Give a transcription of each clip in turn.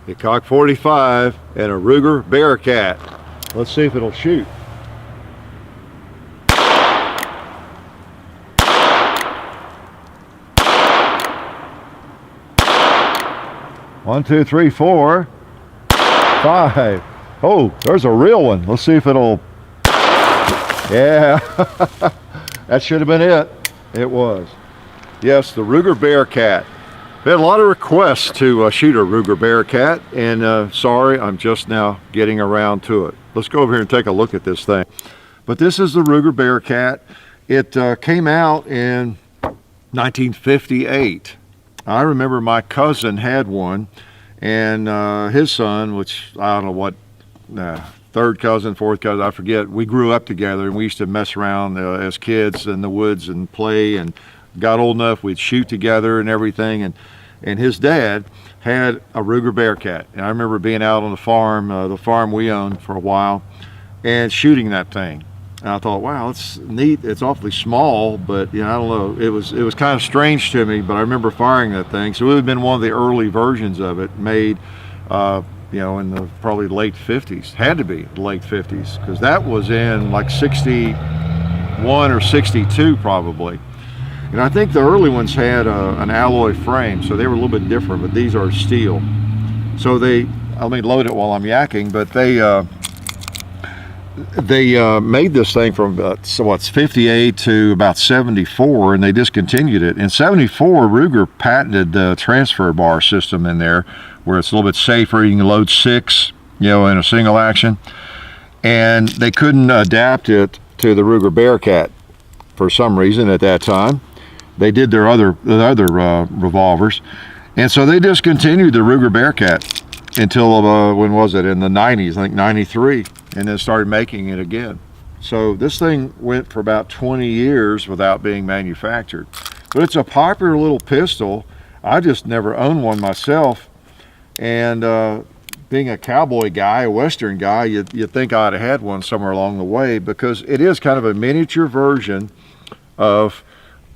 a cock 45 and a Ruger Bearcat. Let's see if it'll shoot. One, two, three, four, five. Oh, there's a real one. Let's see if it'll. Yeah, that should have been it. It was. Yes, the Ruger Bearcat. We had a lot of requests to shoot a Ruger Bearcat, and sorry, I'm just now getting around to it. Let's go over here and take a look at this thing. But this is the Ruger Bearcat. It came out in 1958. I remember my cousin had one, and his son, which I don't know what, third cousin, fourth cousin, I forget, we grew up together, and we used to mess around as kids in the woods and play, and got old enough we'd shoot together and everything. And his dad had a Ruger Bearcat, and I remember being out on the farm we owned for a while, and shooting that thing. And I thought, wow, it's neat. It's awfully small, but I don't know. It was kind of strange to me, but I remember firing that thing. So it would have been one of the early versions of it, made, in the probably late 50s. Had to be the late 50s, because that was in like 61 or 62 probably. And I think the early ones had an alloy frame, so they were a little bit different, but these are steel. So let me load it while I'm yakking, but they made this thing from about 58 to about 74, and they discontinued it. In 74, Ruger patented the transfer bar system in there, where it's a little bit safer. You can load 6, in a single action, and they couldn't adapt it to the Ruger Bearcat for some reason at that time. They did their other revolvers, and so they discontinued the Ruger Bearcat until when was it? In the 90s, I think 93. And then started making it again. So this thing went for about 20 years without being manufactured. But it's a popular little pistol. I just never owned one myself. And being a cowboy guy, a Western guy, you'd think I'd have had one somewhere along the way, because it is kind of a miniature version of,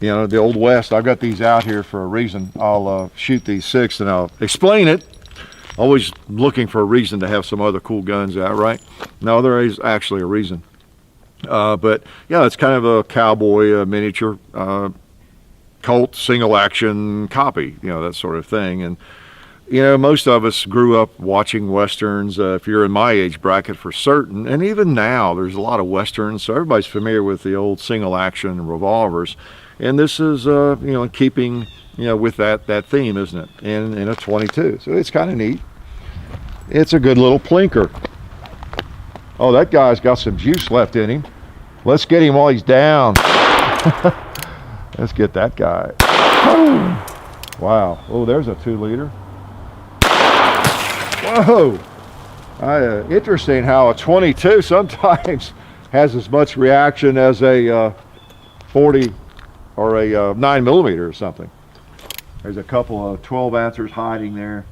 the Old West. I've got these out here for a reason. I'll shoot these 6 and I'll explain it. Always looking for a reason to have some other cool guns out, right? No, there is actually a reason. But yeah, it's kind of a cowboy miniature Colt single action copy, that sort of thing. And most of us grew up watching Westerns, if you're in my age bracket for certain. And even now, there's a lot of Westerns, so everybody's familiar with the old single action revolvers. And this is, in keeping, with that theme, isn't it? In a 22. So it's kind of neat. It's a good little plinker. Oh, that guy's got some juice left in him. Let's get him while he's down. Let's get that guy. Wow. Oh, there's a 2-liter. Whoa. Interesting how a 22 sometimes has as much reaction as a 40 or a 9mm or something. There's a couple of 12 ounces hiding there.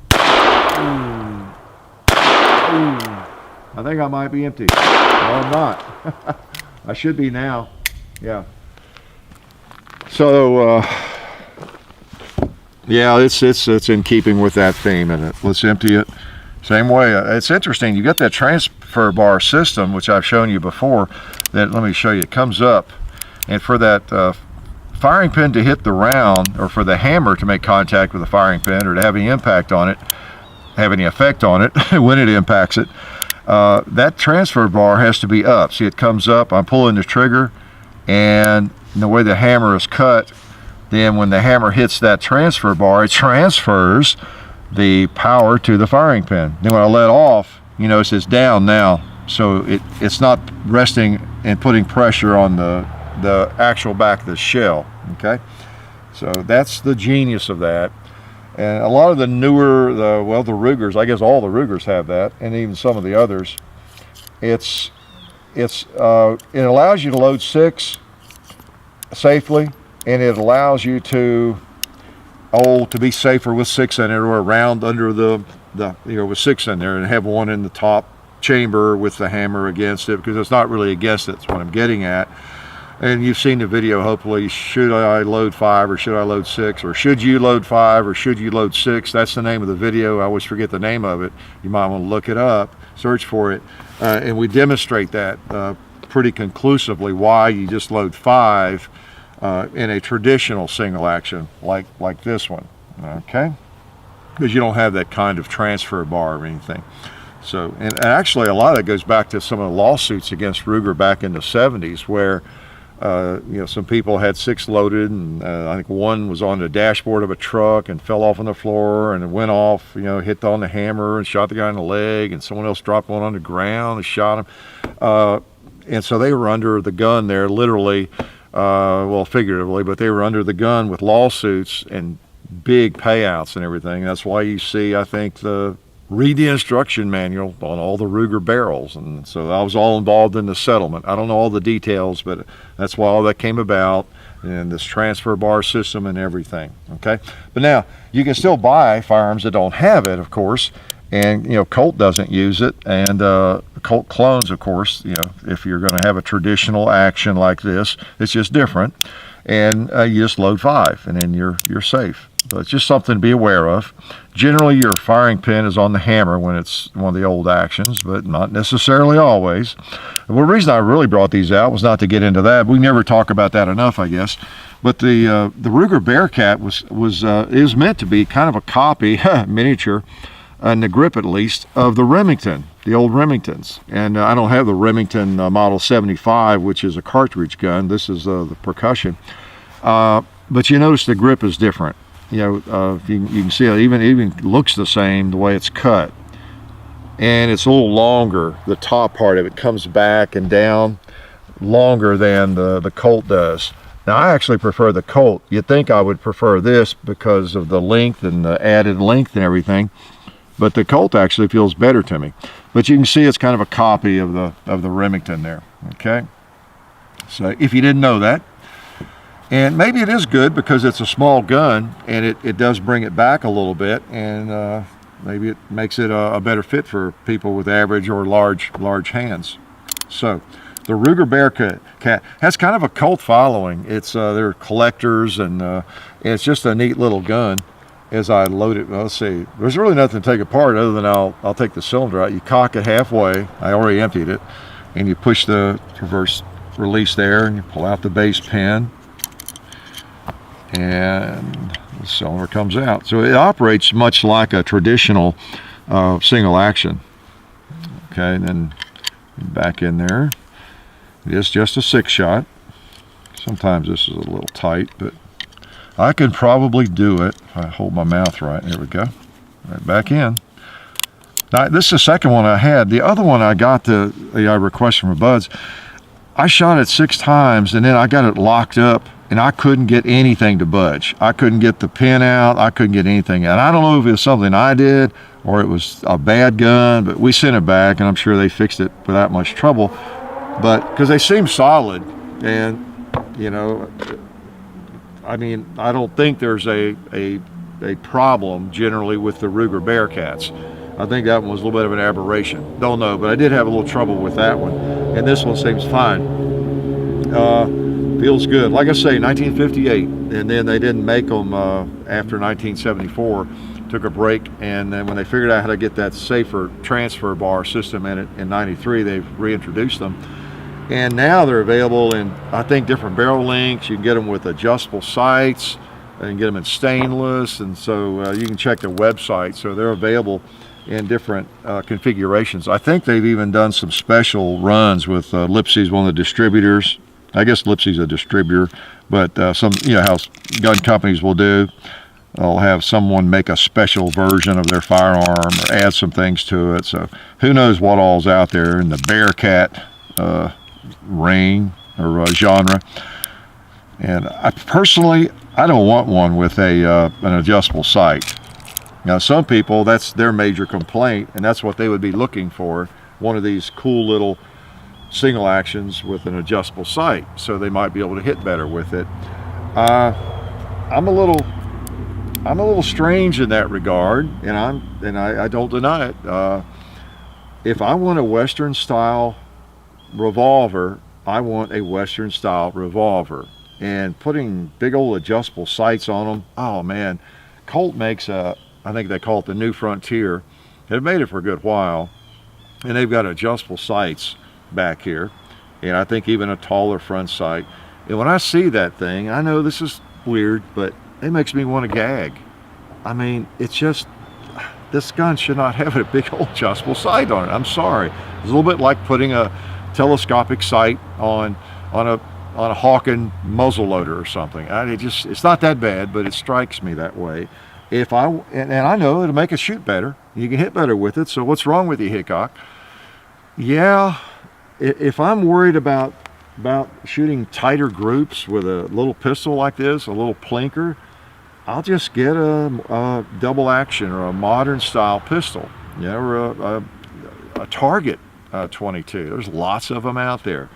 I think I might be empty. No, I'm not. I should be now. Yeah. So, yeah, it's in keeping with that theme, and let's empty it. Same way. It's interesting. You got that transfer bar system, which I've shown you before. That, let me show you. It comes up, and for that firing pin to hit the round, or for the hammer to make contact with the firing pin, or to have any impact on it, have any effect on it when it impacts it, that transfer bar has to be up. See, it comes up, I'm pulling the trigger, and the way the hammer is cut, then when the hammer hits that transfer bar, it transfers the power to the firing pin. Then when I let off, it's down now, so it's not resting and putting pressure on the actual back of the shell. Okay, so that's the genius of that. And a lot of the newer, the Rugers, I guess all the Rugers have that, and even some of the others. It allows you to load 6 safely, and it allows you to be safer with 6 in it, or around under with 6 in there, and have one in the top chamber with the hammer against it, because it's not really against it. That's what I'm getting at. And you've seen the video, hopefully. Should I load 5 or should I load 6? Or should you load 5 or should you load 6? That's the name of the video. I always forget the name of it. You might want to look it up, search for it. And we demonstrate that pretty conclusively, why you just load 5 in a traditional single action like this one, okay? Because you don't have that kind of transfer bar or anything. So, and actually a lot of that goes back to some of the lawsuits against Ruger back in the 70s, where you know, some people had 6 loaded, and I think one was on the dashboard of a truck and fell off on the floor, and it went off, you know, hit on the hammer and shot the guy in the leg, and someone else dropped one on the ground and shot him. And so they were under the gun there, literally, well, figuratively, but they were under the gun with lawsuits and big payouts and everything. That's why you see, I think, read the instruction manual on all the Ruger barrels. And so I was all involved in the settlement. I don't know all the details, but that's why all that came about, and this transfer bar system and everything, okay? But now, you can still buy firearms that don't have it, of course, and, you know, Colt doesn't use it, and Colt clones, of course, you know, if you're going to have a traditional action like this, it's just different, and you just load 5, and then you're safe. So it's just something to be aware of. Generally, your firing pin is on the hammer when it's one of the old actions, but not necessarily always. Well, the reason I really brought these out was not to get into that. We never talk about that enough, I guess. But the Ruger Bearcat is meant to be kind of a copy, miniature, in the grip at least, of the Remington, the old Remingtons. And I don't have the Remington Model 75, which is a cartridge gun. This is the percussion. But you notice the grip is different. You know, you can see it even looks the same the way it's cut, and it's a little longer. The top part of it comes back and down longer than the Colt does. Now, I actually prefer the Colt. You'd think I would prefer this because of the length and the added length and everything, but the Colt actually feels better to me. But you can see it's kind of a copy of the Remington there, okay? So if you didn't know that, and maybe it is good because it's a small gun, and it does bring it back a little bit, and maybe it makes it a better fit for people with average or large hands. So the Ruger Bearcat has kind of a cult following. It's they're collectors, and it's just a neat little gun. As I load it, let's see, there's really nothing to take apart other than I'll take the cylinder out. You cock it halfway. I already emptied it, and you push the reverse release there, and you pull out the base pin, and the cylinder comes out. So it operates much like a traditional single action. Okay, and then back in there, it's just a 6-shot. Sometimes this is a little tight, but I could probably do it if I hold my mouth right. There we go. Right back in. Now, this is the second one I had. The other one I got I requested from Buds. I shot it 6 times, and then I got it locked up, and I couldn't get anything to budge. I couldn't get the pin out. I couldn't get anything out. I don't know if it was something I did or it was a bad gun, but we sent it back, and I'm sure they fixed it without much trouble. But because they seem solid, and you know, I mean, I don't think there's a problem generally with the Ruger Bearcats. I think that one was a little bit of an aberration. Don't know, but I did have a little trouble with that one, and this one seems fine. Feels good. Like I say, 1958, and then they didn't make them after 1974. Took a break, and then when they figured out how to get that safer transfer bar system in it in 93, they've reintroduced them. And now they're available in, I think, different barrel lengths. You can get them with adjustable sights, and get them in stainless, and so you can check their website. So they're available in different configurations. I think they've even done some special runs with Lipsy's one of the distributors. I guess Lipsy's a distributor, but some, you know how gun companies will do. They'll have someone make a special version of their firearm or add some things to it. So who knows what all's out there in the Bearcat ring or genre. And I personally, I don't want one with an adjustable sight. Now, some people, that's their major complaint, and that's what they would be looking for, one of these cool little single actions with an adjustable sight, so they might be able to hit better with it. I'm a little strange in that regard, and I don't deny it. If I want a Western style revolver I want a Western style revolver. And putting big old adjustable sights on them, oh man, Colt makes a, I think they call it the New Frontier. They've made it for a good while, and they've got adjustable sights back here, and I think even a taller front sight. And when I see that thing, I know this is weird, but it makes me want to gag. I mean, it's just, this gun should not have a big old adjustable sight on it. I'm sorry. It's a little bit like putting a telescopic sight on a Hawken muzzle loader or something. It's not that bad, but it strikes me that way. And I know it'll make it shoot better. You can hit better with it. So what's wrong with you, Hickok? Yeah, if I'm worried about shooting tighter groups with a little pistol like this, a little plinker, I'll just get a double action or a modern style pistol, you know, or a target 22. There's lots of them out there.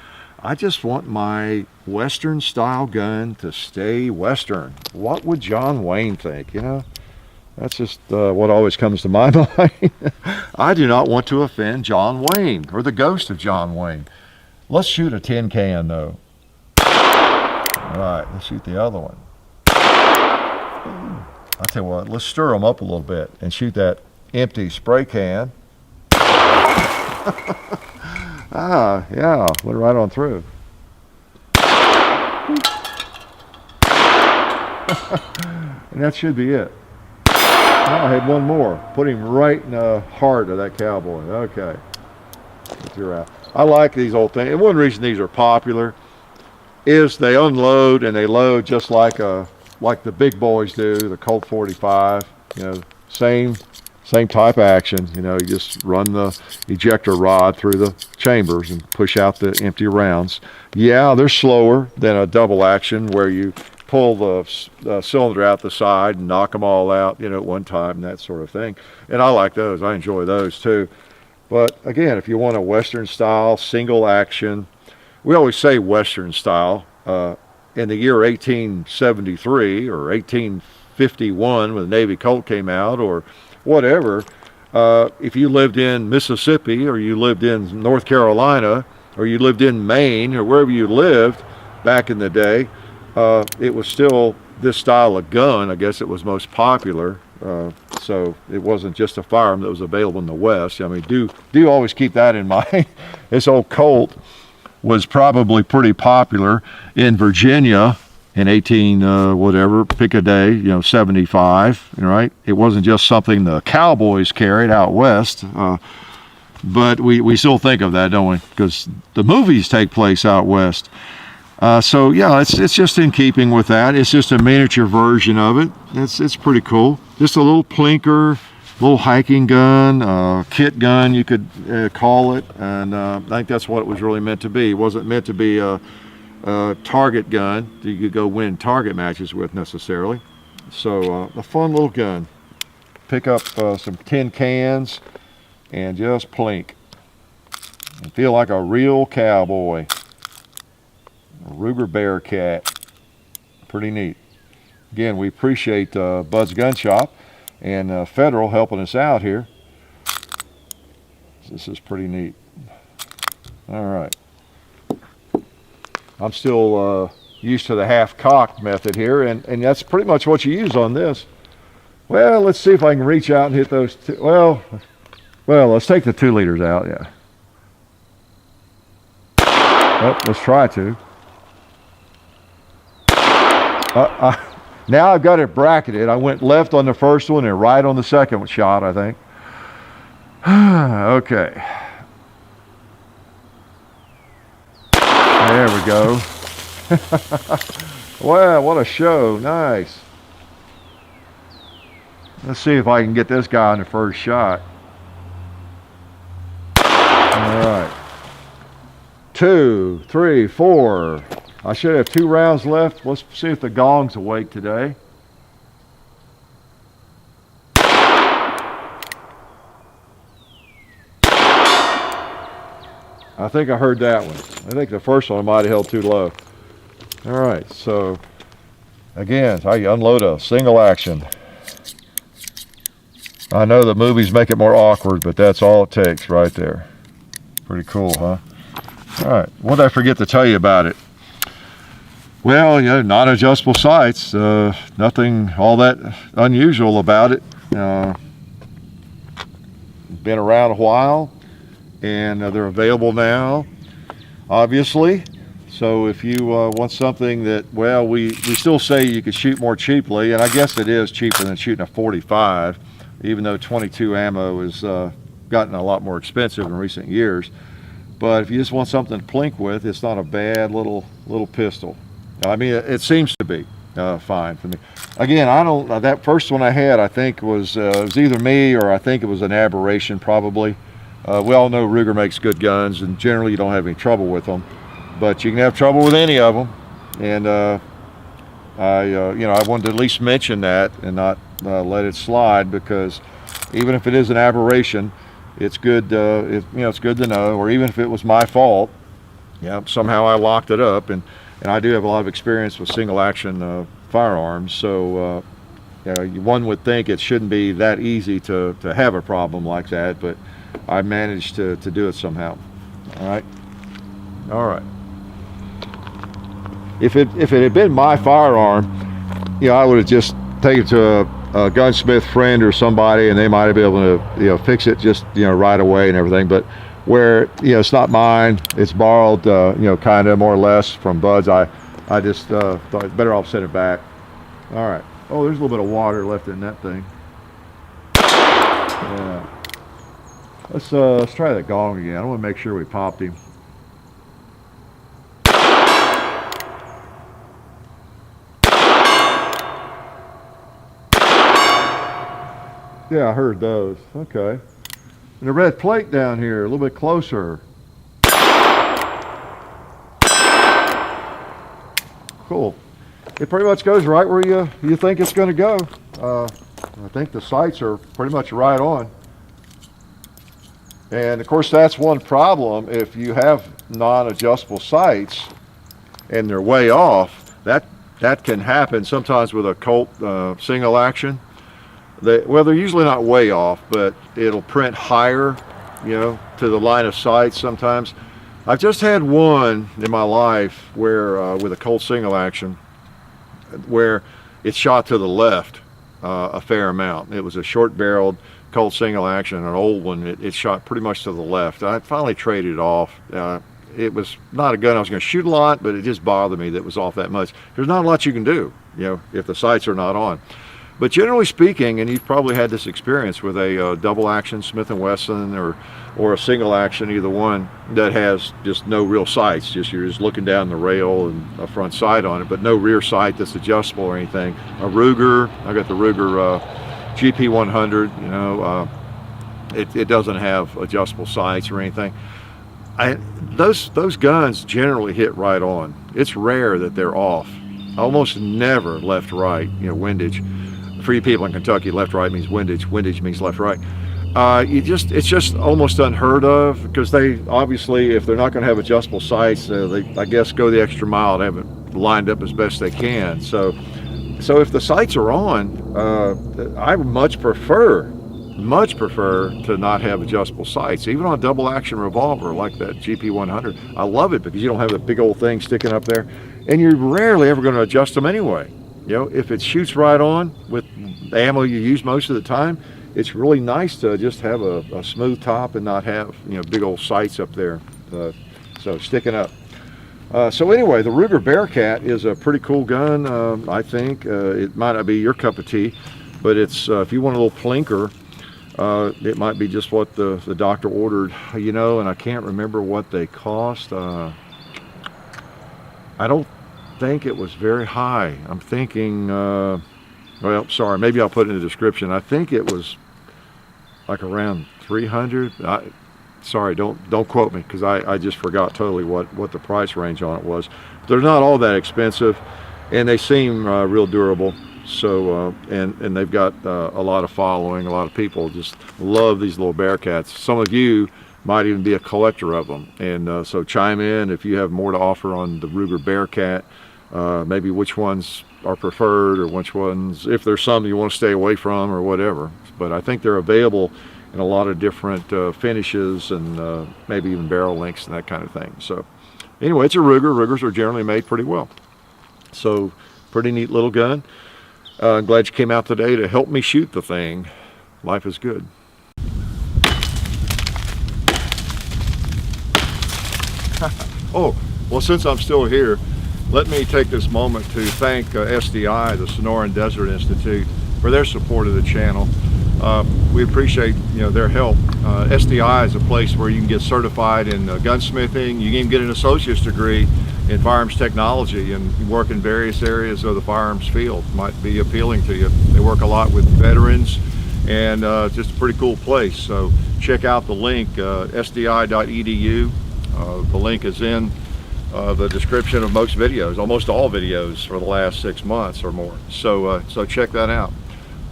I just want my Western style gun to stay Western. What would John Wayne think, you know? That's just what always comes to my mind. I do not want to offend John Wayne or the ghost of John Wayne. Let's shoot a tin can though. All right, let's shoot the other one. I'll tell you what, let's stir them up a little bit and shoot that empty spray can. Ah, yeah, went right on through. And that should be it. Oh, I had one more. Put him right in the heart of that cowboy. Okay. You're out. I like these old things. And one reason these are popular is they unload and they load just like the big boys do, the Colt 45. You know, same type action. You know, you just run the ejector rod through the chambers and push out the empty rounds. Yeah, they're slower than a double action where you pull the cylinder out the side and knock them all out, you know, at one time and that sort of thing. And I like those. I enjoy those too. But again, if you want a Western style single action, we always say Western style. In the year 1873 or 1851 when the Navy Colt came out or whatever, if you lived in Mississippi or you lived in North Carolina or you lived in Maine or wherever you lived back in the day, it was still this style of gun. I guess it was most popular. So it wasn't just a firearm that was available in the West. I mean, do always keep that in mind. This old Colt was probably pretty popular in Virginia in 18 whatever, pick a day, you know, 75, right? It wasn't just something the cowboys carried out west, but we still think of that, don't we? Because the movies take place out west. So yeah, it's just in keeping with that. It's just a miniature version of it. It's pretty cool. Just a little plinker, little hiking gun, kit gun you could call it, and I think that's what it was really meant to be. It wasn't meant to be a target gun that you could go win target matches with necessarily. So a fun little gun. Pick up some tin cans and just plink and feel like a real cowboy. A Ruger Bearcat. Pretty neat. Again, we appreciate Bud's Gun Shop and Federal helping us out here. This is pretty neat. All right. I'm still used to the half-cocked method here, and that's pretty much what you use on this. Well, let's see if I can reach out and hit those two. Well, let's take the 2 liters out, yeah. Oh, let's try to. Now I've got it bracketed. I went left on the first one and right on the second shot, I think. Okay. There we go. Wow, what a show. Nice. Let's see if I can get this guy on the first shot. All right. 2, 3, 4. I should have 2 rounds left. Let's see if the gong's awake today. I think I heard that one. I think the first one I might have held too low. All right, so again, it's how you unload a single action. I know the movies make it more awkward, but that's all it takes right there. Pretty cool, huh? All right, what did I forget to tell you about it? Well, you know, non-adjustable sights, nothing all that unusual about it. Been around a while, and they're available now, obviously. So if you want something that, well, we still say you could shoot more cheaply, and I guess it is cheaper than shooting a 45, even though 22 ammo has gotten a lot more expensive in recent years. But if you just want something to plink with, it's not a bad little pistol. I mean, it seems to be fine for me. Again, I don't. That first one I had, I think was it was either me or I think it was an aberration, probably. We all know Ruger makes good guns, and generally you don't have any trouble with them. But you can have trouble with any of them, and I wanted to at least mention that and not let it slide, because even if it is an aberration, it's good. It's good to know. Or even if it was my fault, somehow I locked it up, and I do have a lot of experience with single action firearms, so one would think it shouldn't be that easy to have a problem like that, but I managed to do it somehow. All right. If it had been my firearm, I would have just taken it to a gunsmith friend or somebody, and they might have been able to fix it just right away and everything. But where it's not mine, it's borrowed, kind of more or less from buds. I just thought it's better off send it back. All right. Oh, there's a little bit of water left in that thing. Yeah. Let's try that gong again. I want to make sure we popped him. Yeah, I heard those. Okay. And the red plate down here, a little bit closer. Cool. It pretty much goes right where you think it's going to go. I think the sights are pretty much right on. And of course, that's one problem. If you have non-adjustable sights and they're way off, that can happen sometimes with a Colt single action. They're usually not way off, but it'll print higher, to the line of sight sometimes. I've just had one in my life where, with a Colt single action, where it shot to the left a fair amount. It was a short-barreled Colt single action, an old one. It shot pretty much to the left. I finally traded it off. It was not a gun I was going to shoot a lot, but it just bothered me that it was off that much. There's not a lot you can do, if the sights are not on. But generally speaking, and you've probably had this experience with a double action Smith & Wesson or a single action, either one, that has just no real sights. You're just looking down the rail and a front sight on it, but no rear sight that's adjustable or anything. A Ruger, I got the Ruger GP100. It doesn't have adjustable sights or anything. Those guns generally hit right on. It's rare that they're off. Almost never left right. Windage. For you people in Kentucky, left right means windage. Windage means left right. It's just almost unheard of, because they obviously, if they're not going to have adjustable sights, they, I guess, go the extra mile to have it lined up as best they can. So if the sights are on, I would much prefer to not have adjustable sights, even on a double action revolver like that GP100. I love it because you don't have a big old thing sticking up there, and you're rarely ever going to adjust them anyway. If it shoots right on with the ammo you use most of the time, it's really nice to just have a smooth top and not have big old sights up there, so sticking up. So anyway, the Ruger Bearcat is a pretty cool gun. I think it might not be your cup of tea, but it's if you want a little plinker, it might be just what the doctor ordered. And I can't remember what they cost. I don't think it was very high. I'm thinking, well, sorry, maybe I'll put it in the description. I think it was like around 300. Sorry, don't quote me, because I just forgot totally what the price range on it was. They're not all that expensive, and they seem real durable. So and they've got a lot of following. A lot of people just love these little Bearcats. Some of you might even be a collector of them, and so chime in if you have more to offer on the Ruger Bearcat. Maybe which ones are preferred, or which ones, if there's some you want to stay away from or whatever. But I think they're available and a lot of different finishes, and maybe even barrel lengths and that kind of thing. So anyway, it's a Ruger. Rugers are generally made pretty well. So pretty neat little gun. I'm glad you came out today to help me shoot the thing. Life is good. Oh, well, since I'm still here, let me take this moment to thank SDI, the Sonoran Desert Institute, for their support of the channel. We appreciate their help. SDI is a place where you can get certified in gunsmithing. You can even get an associate's degree in firearms technology and work in various areas of the firearms field. Might be appealing to you. They work a lot with veterans, and just a pretty cool place. So check out the link, sdi.edu. The link is in the description of most videos, almost all videos for the last 6 months or more. So check that out.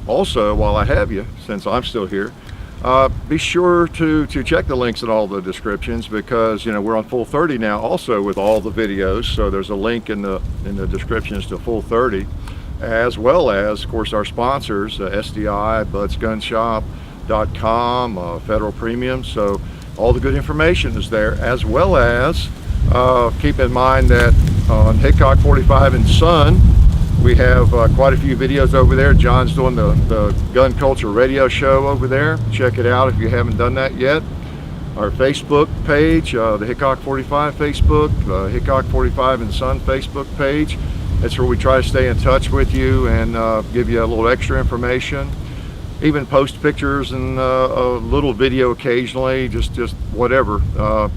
Also, while I have you, since I'm still here, be sure to check the links in all the descriptions, because we're on Full 30 now, also with all the videos. So there's a link in the descriptions to Full 30, as well as, of course, our sponsors, SDI, budsgunshop.com, Federal Premium. So all the good information is there, as well as keep in mind that on Hickok 45 and Son, we have quite a few videos over there. John's doing the Gun Culture radio show over there. Check it out if you haven't done that yet. Our Facebook page, the Hickok 45 Facebook, the Hickok 45 and Son Facebook page. That's where we try to stay in touch with you and give you a little extra information. Even post pictures and a little video occasionally, just whatever.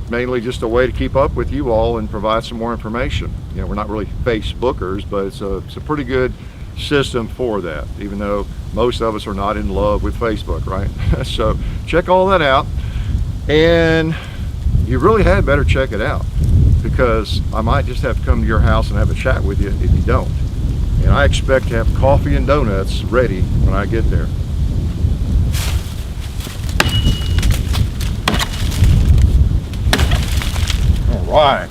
Mainly just a way to keep up with you all and provide some more information. We're not really Facebookers, but it's a pretty good system for that, even though most of us are not in love with Facebook, right? So check all that out, and you really had better check it out, because I might just have to come to your house and have a chat with you if you don't. And I expect to have coffee and donuts ready when I get there. All right.